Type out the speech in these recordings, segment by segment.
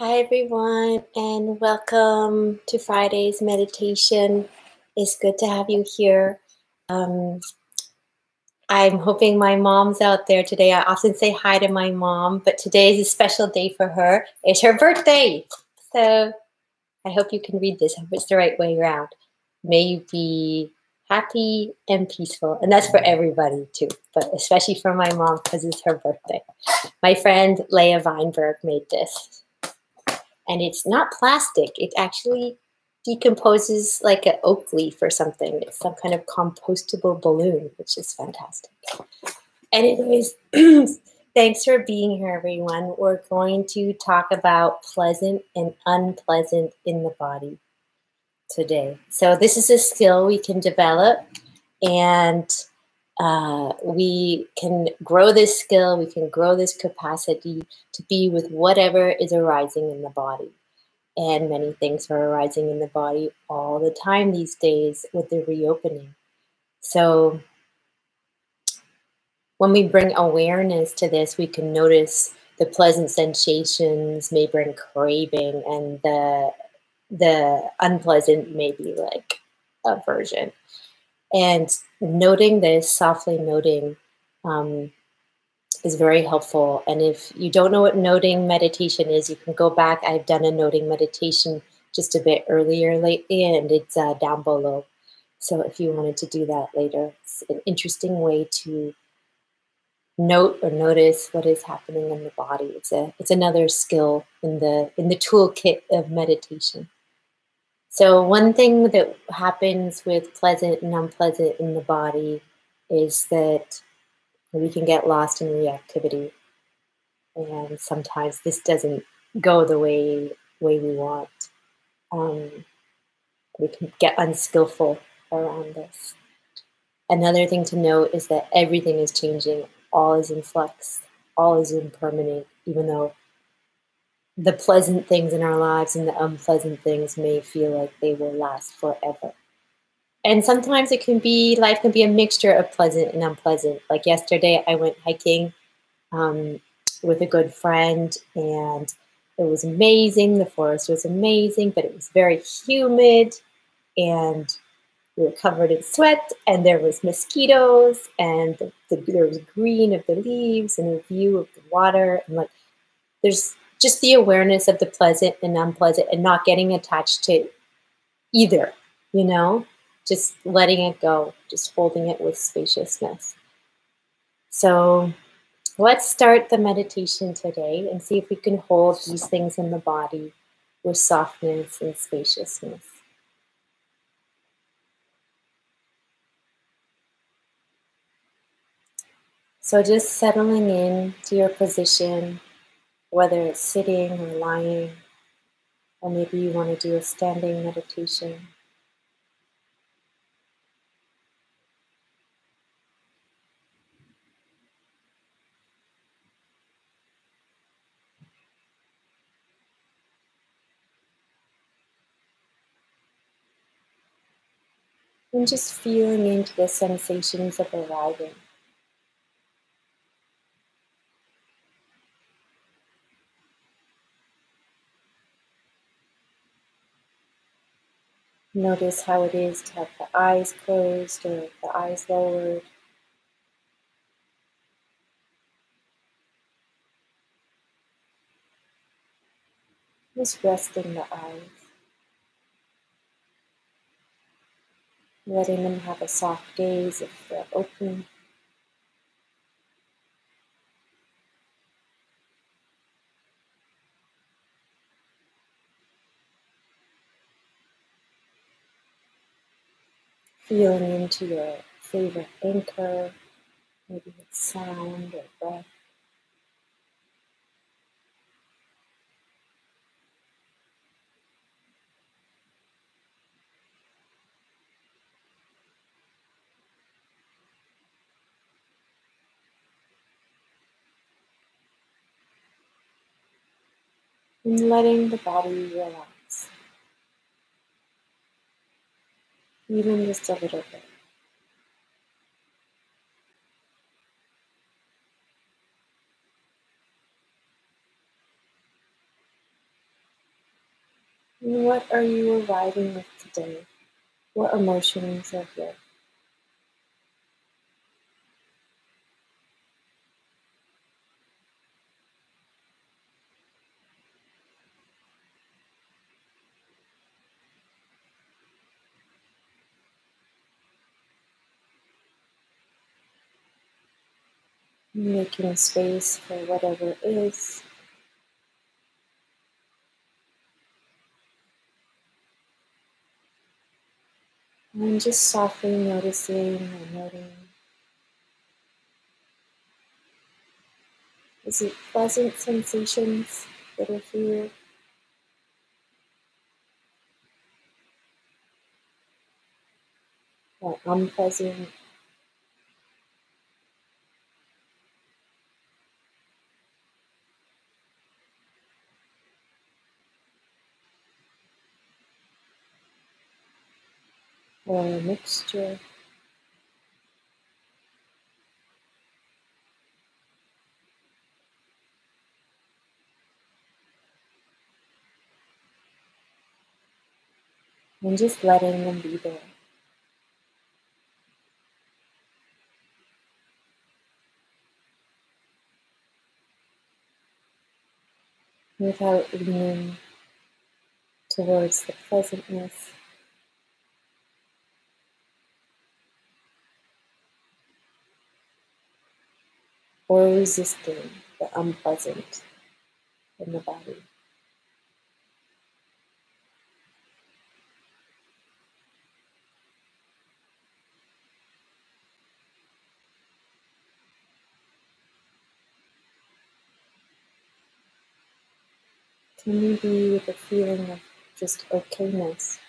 Hi, everyone, and welcome to Friday's meditation. It's good to have you here. Um, I'm hoping my mom's out there today. I often say hi to my mom, but today is a special day for her. It's her birthday. So I hope you can read this. I hope it's the right way around. May you be happy and peaceful. And that's for everybody, too, but especially for my mom because it's her birthday. My friend Leah Weinberg made this. And it's not plastic. It actually decomposes like an oak leaf or something. It's some kind of compostable balloon, which is fantastic. Anyways, thanks for being here, everyone. We're going to talk about pleasant and unpleasant in the body today. So this is a skill we can develop, and we can grow this skill, we can grow this capacity to be with whatever is arising in the body. And many things are arising in the body all the time these days with the reopening. So when we bring awareness to this, we can notice the pleasant sensations may bring craving, and the unpleasant may be like aversion. And noting this, softly noting, is very helpful. And if you don't know what noting meditation is, you can go back. I've done a noting meditation just a bit earlier lately, and it's down below. So if you wanted to do that later, it's an interesting way to note or notice what is happening in the body. It's another skill in the toolkit of meditation. So one thing that happens with pleasant and unpleasant in the body is that we can get lost in reactivity. And sometimes this doesn't go the way we want. Um, we can get unskillful around this. Another thing to note is that everything is changing. All is in flux. All is impermanent, even though the pleasant things in our lives and the unpleasant things may feel like they will last forever. And sometimes life can be a mixture of pleasant and unpleasant. Like yesterday, I went hiking with a good friend, and it was amazing. The forest was amazing, but it was very humid, and we were covered in sweat, and there was mosquitoes, and there was green of the leaves and a view of the water, and like there's just the awareness of the pleasant and unpleasant, and not getting attached to either, you know, just letting it go, just holding it with spaciousness. So let's start the meditation today and see if we can hold these things in the body with softness and spaciousness. So just settling in to your position, whether it's sitting or lying, or maybe you want to do a standing meditation. And just feeling into the sensations of arriving. Notice how it is to have the eyes closed or the eyes lowered. Just resting the eyes. Letting them have a soft gaze if they're open. Feeling into your favorite anchor, maybe it's sound or breath. And letting the body relax, even just a little bit. And what are you arriving with today? What emotions are here? Making space for whatever is. And just softly noticing or noting. Is it pleasant sensations that are here? Or unpleasant? Or a mixture? And just letting them be there. Without leaning towards the pleasantness or resisting the unpleasant in the body. Can you be with a feeling of just okayness?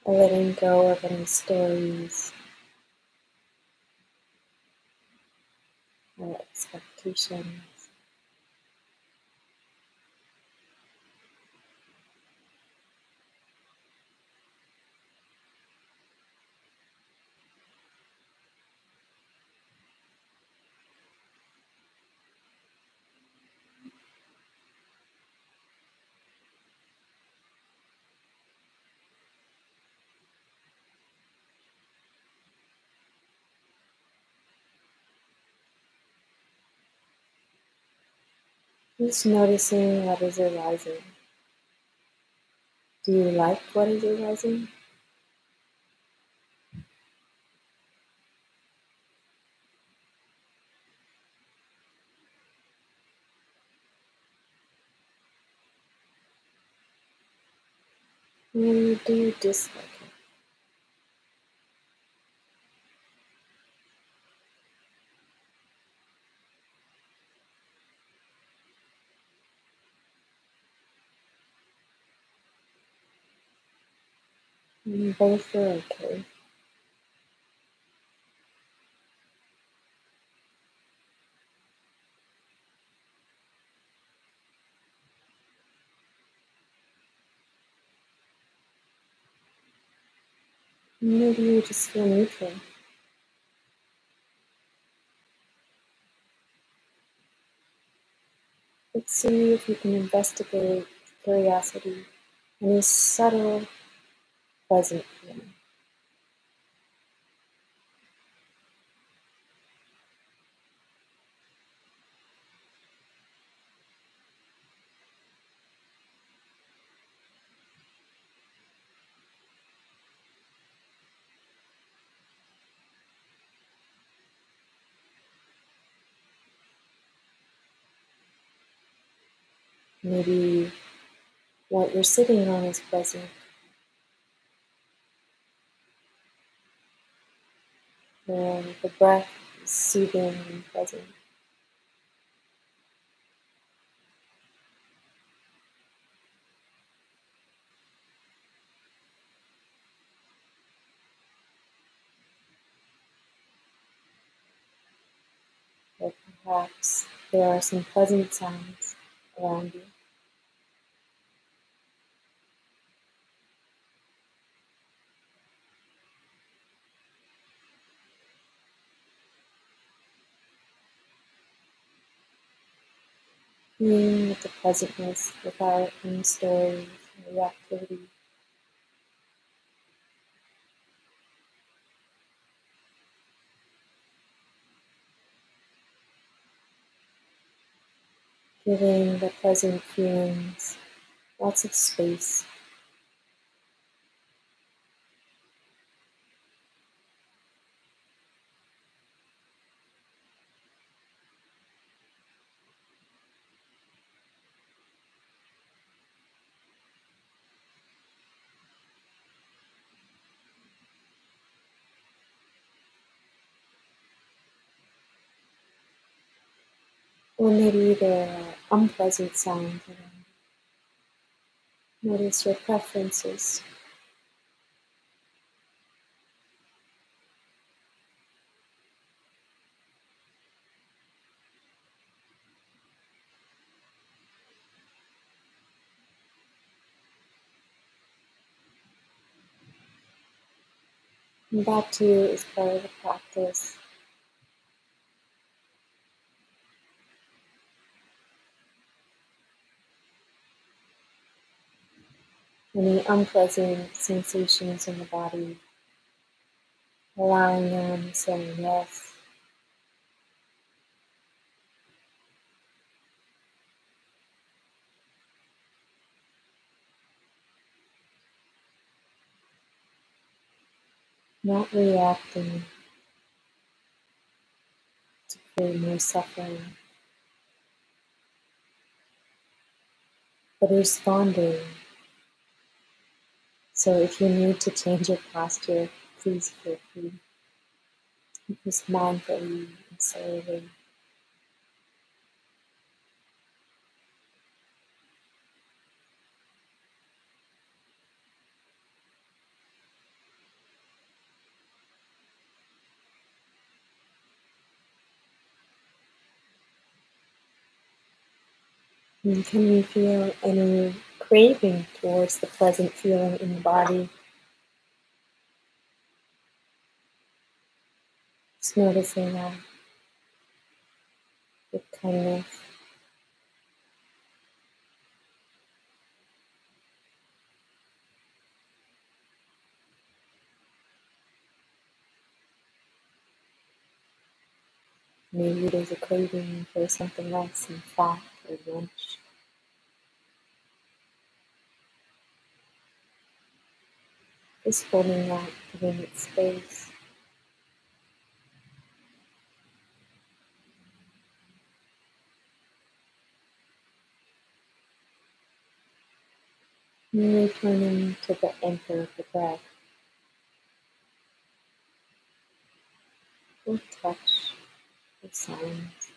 Or letting go of any stories or expectations. Just noticing what is arising. Do you like what is arising? Or do you dislike it? Both are okay. Maybe you just feel neutral. Let's see if you can investigate curiosity, any subtle, pleasant feeling. Maybe what you're sitting on is pleasant, or the breath is soothing and pleasant. Or perhaps there are some pleasant sounds around you. Being with the presentness without any stories or reactivity. Giving the present feelings lots of space. Or maybe there are unpleasant sounds around. Notice your preferences. And that too is part of the practice. Any unpleasant sensations in the body, allowing them, saying yes. Not reacting to create more suffering, but responding. So if you need to change your posture, please feel free. Just mindfully and slowly. And can you feel any craving towards the pleasant feeling in the body? Just noticing that with kindness. Maybe there's a craving for something else, some fat or lunch. Just holding that, giving it space. And returning to the anchor of the breath. With touch, with sounds.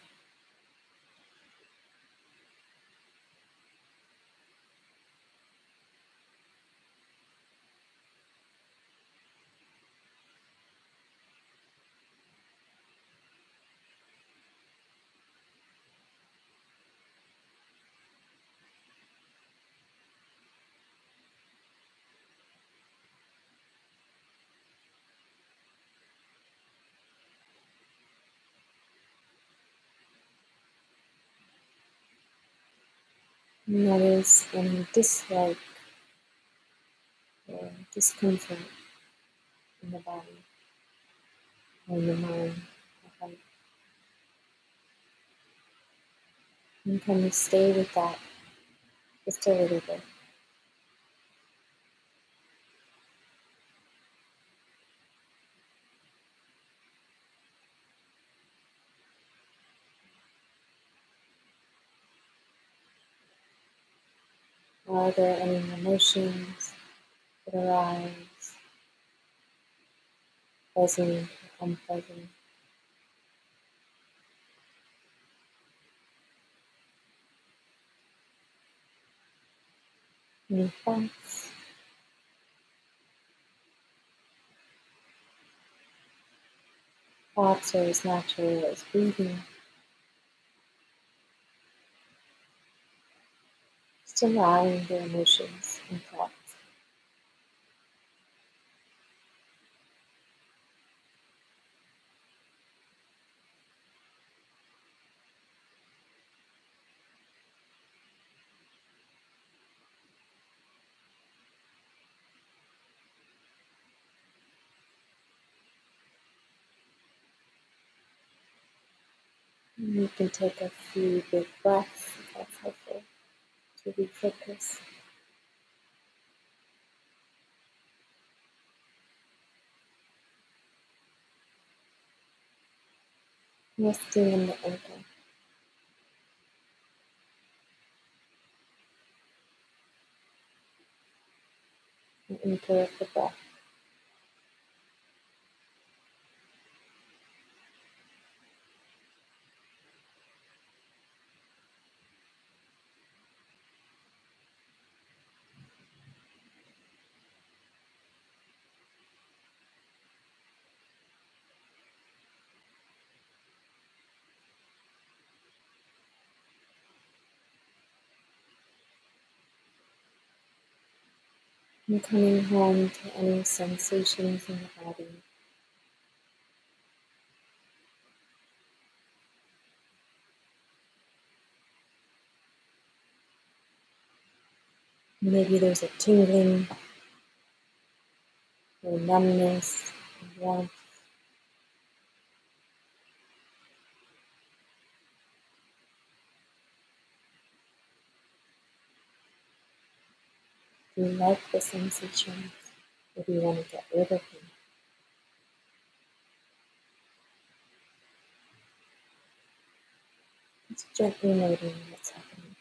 Notice any dislike or discomfort in the body or in the mind. And can you stay with that just a little bit? Are there any emotions that arise, pleasant or unpleasant? Any thoughts? Thoughts are as natural as breathing. Just allowing the emotions and thoughts. And you can take a few big breaths if that's helpful to refocus. Resting in the ankle. The anchor of the breath. And coming home to any sensations in the body. Maybe there's a tingling or numbness or warmth. Do you like the sensations, or do you want to get rid of them? Just gently noting what's happening.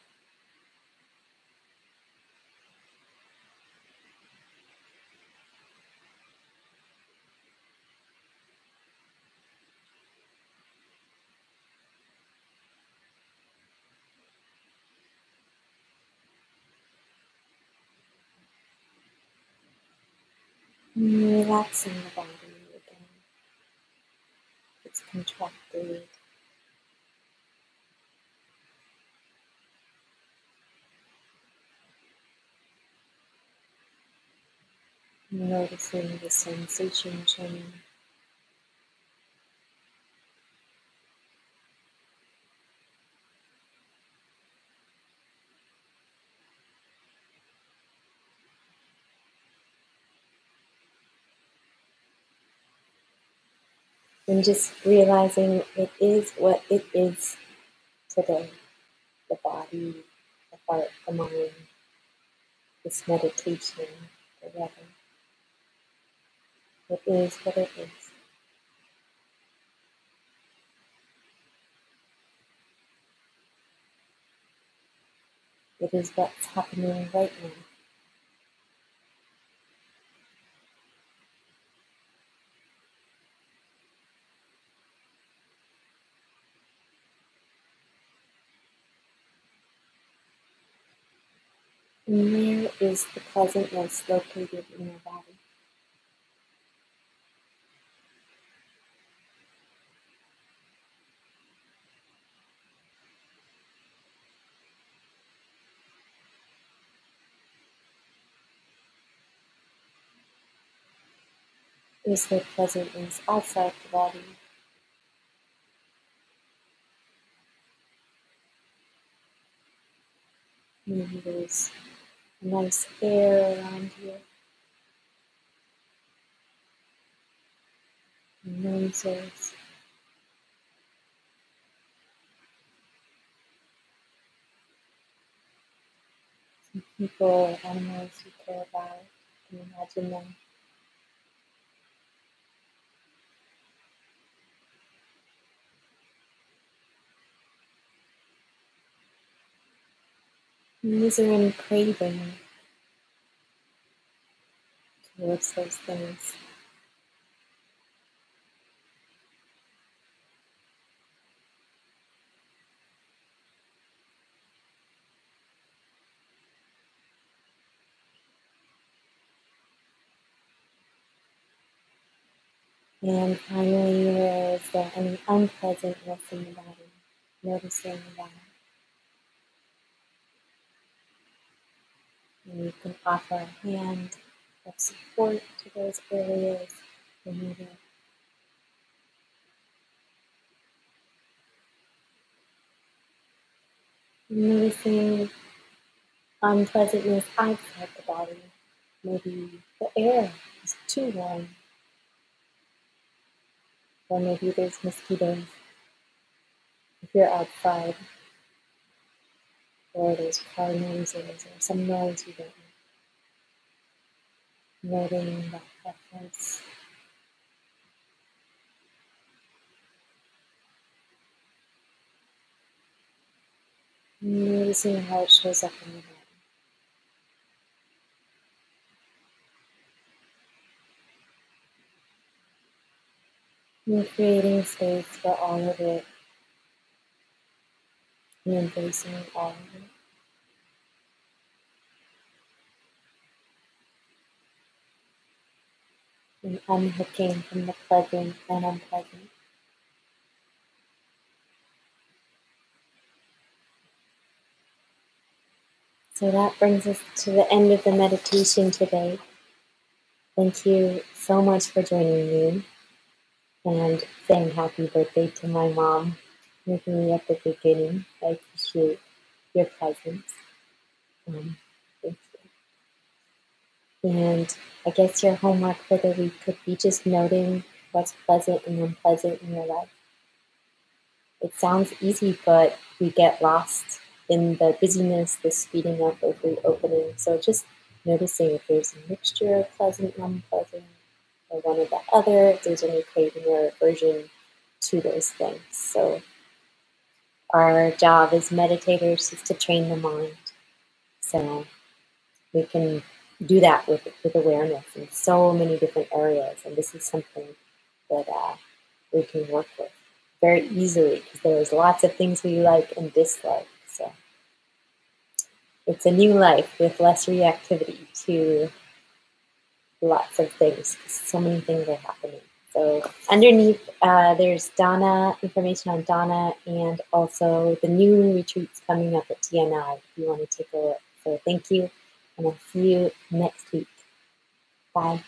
And relaxing the body again. It's contracted. Noticing the sensation change. And just realizing it is what it is today. The body, the heart, the mind, this meditation, the weather. It is what it is. It is what's happening right now. And where is the pleasantness located in your body? Is there pleasantness outside the body? Maybe there's nice air around you. Noses. Some people or animals you care about. You can imagine them. And is there any craving towards those things? And finally, is there any unpleasantness in the body? Noticing that. And you can offer a hand of support to those areas when needed. Noticing unpleasantness outside the body. Maybe the air is too warm, or maybe there's mosquitoes. If you're outside, or there's car noises or some noise you don't know, noting that preference. Noticing how it shows up in your body. You're creating space for all of it. You're embracing all of it. And unhooking from the pleasant and unpleasant. So that brings us to the end of the meditation today. Thank you so much for joining me and saying happy birthday to my mom with me at the beginning. I appreciate your presence. Thank you. And I guess your homework for the week could be just noting what's pleasant and unpleasant in your life. It sounds easy, but we get lost in the busyness, the speeding up of reopening. So just noticing if there's a mixture of pleasant and unpleasant, or one or the other, if there's any craving or aversion to those things. So our job as meditators is to train the mind. So we can do that with awareness in so many different areas. And this is something that we can work with very easily because there's lots of things we like and dislike. So it's a new life with less reactivity to lots of things. So many things are happening. So underneath, there's Dana, information on Dana, and also the new retreats coming up at TNI if you want to take a look. So thank you, and I'll see you next week. Bye.